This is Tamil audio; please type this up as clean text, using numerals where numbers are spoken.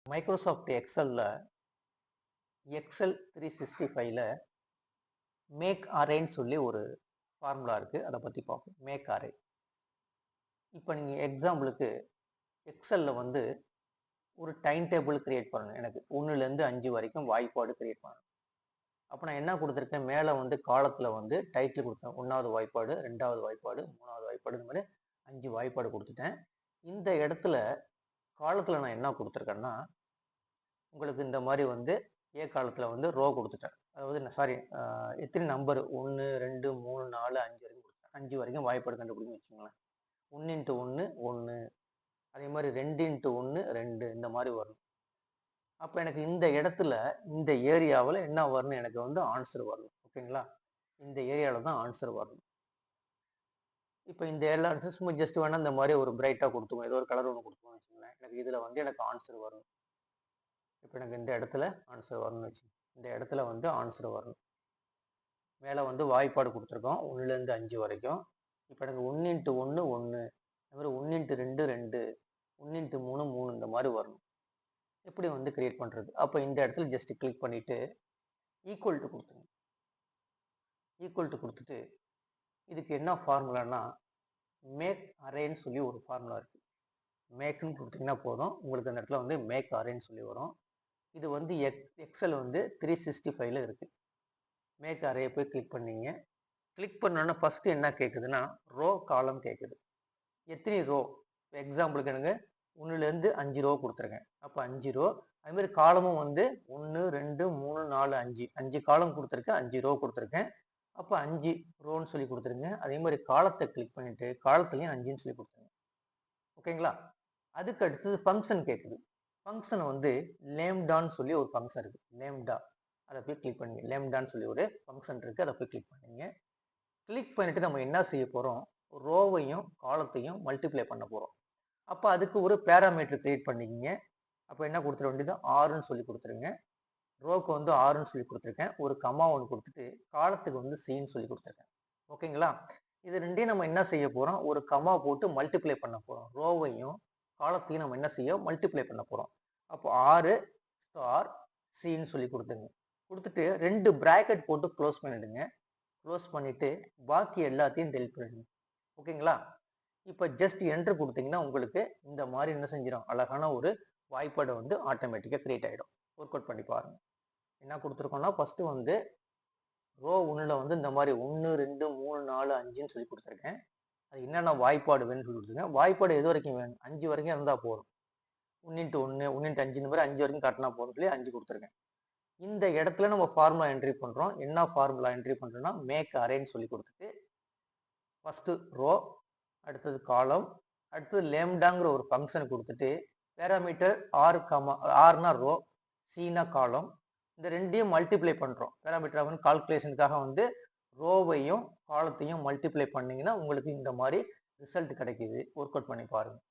மைக்ரோசாஃப்ட் எக்ஸல்ல எக்ஸல் 365ல மேக் அரேன்னு சொல்லி ஒரு ஃபார்முலா இருக்குது. அதை பற்றி பார்ப்போம். Make array. இப்போ நீங்கள் எக்ஸாம்பிளுக்கு எக்ஸலில் வந்து ஒரு டைம் டேபிள் கிரியேட் பண்ணணும். எனக்கு 1லேருந்து 5 வரைக்கும் வாய்ப்பாடு கிரியேட் பண்ணணும். அப்போ நான் என்ன கொடுத்துருக்கேன், மேலே வந்து காலத்தில் வந்து டைட்டில் கொடுத்தேன். 1வது வாய்ப்பாடு, 2வது வாய்ப்பாடு, 3வது வாய்ப்பாடு, இந்த மாதிரி 5 வாய்ப்பாடு கொடுத்துட்டேன். இந்த இடத்துல காலத்தில் நான் என்ன கொடுத்துருக்கேன்னா, உங்களுக்கு இந்த மாதிரி வந்து ஏ காலத்தில் வந்து ரோ கொடுத்துட்டேன். அதாவது சாரி, எத்தனை நம்பர் 1 2 3 4 5 வரைக்கும் கொடுத்துட்டேன். 5 வரைக்கும் வாய்ப்பாடு கண்டுபிடிங்க வச்சுக்கோங்களேன். 1 × 1 1, அதே மாதிரி 2 × 1 2, இந்த மாதிரி வரும். அப்போ எனக்கு இந்த இடத்துல இந்த ஏரியாவில் என்ன வரணும், எனக்கு வந்து ஆன்சர் வரணும். ஓகேங்களா, இந்த ஏரியாவில் தான் ஆன்சர் வரணும். இப்போ இந்த ஏரியாவில் சும்மா ஜஸ்ட் வேணால் இந்த மாதிரி ஒரு பிரைட்டாக கொடுத்துவோம், ஏதோ ஒரு கலர் ஒன்று கொடுத்துவோம் வச்சுக்கோங்களேன். எனக்கு இதில் வந்து எனக்கு ஆன்சர் வரும். இப்போ எனக்கு இந்த இடத்துல ஆன்சர் வரணும்னு வச்சு, இந்த இடத்துல வந்து ஆன்சர் வரணும். மேலே வந்து வாய்ப்பாடு கொடுத்துருக்கோம் 1லேருந்து 5 வரைக்கும். இப்போ எனக்கு 1 × 1 1, அது மாதிரி 1 × 2 2, 1 × 3 3, இந்த மாதிரி வரணும். எப்படி வந்து கிரியேட் பண்ணுறது? அப்போ இந்த இடத்துல ஜஸ்ட் கிளிக் பண்ணிவிட்டு ஈக்குவல் டு கொடுத்துருங்க. ஈக்குவல் டு கொடுத்துட்டு இதுக்கு என்ன ஃபார்முலானா மேக் அரேன்னு சொல்லி ஒரு ஃபார்முலா இருக்குது. மேக்னு கொடுத்தீங்கன்னா போதும், உங்களுக்கு அந்த இடத்துல வந்து மேக் அரேன்னு சொல்லி வரும். இது வந்து எக்ஸல் வந்து 365ல இருக்குது. மேக் அரே போய் கிளிக் பண்ணீங்க. கிளிக் பண்ணோன்னா ஃபஸ்ட்டு என்ன கேட்குதுன்னா ரோ காலம் கேட்குது. எத்தனை ரோ? எக்ஸாம்பிளுக்கு எனக்கு 1லேருந்து 5 ரோ கொடுத்துருக்கேன். அப்போ 5 ரோ. அதுமாதிரி காலமும் வந்து 1 2 3 4 5 5 காலம் கொடுத்துருக்கேன், 5 ரோ கொடுத்துருக்கேன். அப்போ 5 ரோன்னு சொல்லி கொடுத்துருங்க. அதே மாதிரி காலத்தை கிளிக் பண்ணிவிட்டு காலத்துலேயும் 5ன்னு சொல்லி கொடுத்துருங்க. ஓகேங்களா? அதுக்கு அடுத்தது ஃபங்க்ஷன் கேட்குது. ஃபங்க்ஷன் வந்து லேம்டான்னு சொல்லி ஒரு ஃபங்க்ஷன் இருக்குது. லேம்டா, அதை போய் கிளிக் பண்ணுங்க. லேம்டான்னு சொல்லி ஒரு ஃபங்க்ஷன் இருக்குது, அதை போய் கிளிக் பண்ணுங்க. கிளிக் பண்ணிவிட்டு நம்ம என்ன செய்ய போகிறோம், ரோவையும் காலத்தையும் மல்டிப்ளை பண்ண போகிறோம். அப்போ அதுக்கு ஒரு பேராமீட்டர் கிரியேட் பண்ணிக்கிங்க. அப்போ என்ன கொடுத்துட வேண்டியது, 6ன்னு சொல்லி கொடுத்துருங்க. ரோக்கு வந்து 6ன்னு சொல்லி கொடுத்துருக்கேன். ஒரு கமா ஒன்று கொடுத்துட்டு காலத்துக்கு வந்து சின்னு சொல்லி கொடுத்துருக்கேன். ஓகேங்களா? இது ரெண்டையும் நம்ம என்ன செய்ய போகிறோம், ஒரு கமா போட்டு மல்டிப்ளை பண்ண போகிறோம். ரோவையும் காலத்தையும் நம்ம என்ன செய்ய மல்டிப்ளை பண்ண போகிறோம். அப்போ 6 ஸ்டார் சின்னு சொல்லி கொடுத்துங்க. கொடுத்துட்டு 2 பிராக்கெட் போட்டு க்ளோஸ் பண்ணிடுங்க. க்ளோஸ் பண்ணிவிட்டு பாக்கி எல்லாத்தையும் டெலிட் பண்ணிடுங்க. ஓகேங்களா? இப்போ ஜஸ்ட் என்ட்ரு கொடுத்தீங்கன்னா உங்களுக்கு இந்த மாதிரி என்ன செஞ்சிடும், அழகான ஒரு வாய்ப்பாடு வந்து ஆட்டோமேட்டிக்காக கிரியேட் ஆகிடும். ஒர்க் அவுட் பண்ணி பாருங்கள். என்ன கொடுத்துருக்கோம்னா ஃபஸ்ட்டு வந்து ரோ 1ல் வந்து இந்த மாதிரி 1 2 3 4 5ன்னு சொல்லி கொடுத்துருக்கேன். அது என்னென்ன வாய்ப்பாடு வேணும்னு சொல்லி கொடுத்துருக்கேன். வாய்ப்பாடு எது வரைக்கும் வேணும், 5 வரைக்கும் இருந்தால் போதும். 1 × 1 1 × 5 இந்த மாதிரி 5 வரைக்கும் காட்டினா போதும் சொல்லி 5 கொடுத்துருக்கேன். இந்த இடத்துல நம்ம ஃபார்முலா என்ட்ரி பண்ணுறோம். என்ன ஃபார்முலா என்ட்ரி பண்ணுறோம்னா மேக் அரேன்னு சொல்லி கொடுத்துட்டு ஃபஸ்ட்டு ரோ, அடுத்தது காலம், அடுத்தது லேம்டாங்கிற ஒரு ஃபங்க்ஷன் கொடுத்துட்டு பேராமீட்டர் ஆர்னா ரோ, சீனா காலம், இந்த ரெண்டையும் மல்டிப்ளை பண்ணுறோம். பேராமீட்டர் வந்து கால்குலேஷனுக்காக வந்து ரோவையும் காலத்தையும் மல்டிப்ளை பண்ணிங்கன்னா உங்களுக்கு இந்த மாதிரி ரிசல்ட் கிடைக்கிது. ஒர்க் அவுட் பண்ணி பாருங்கள்.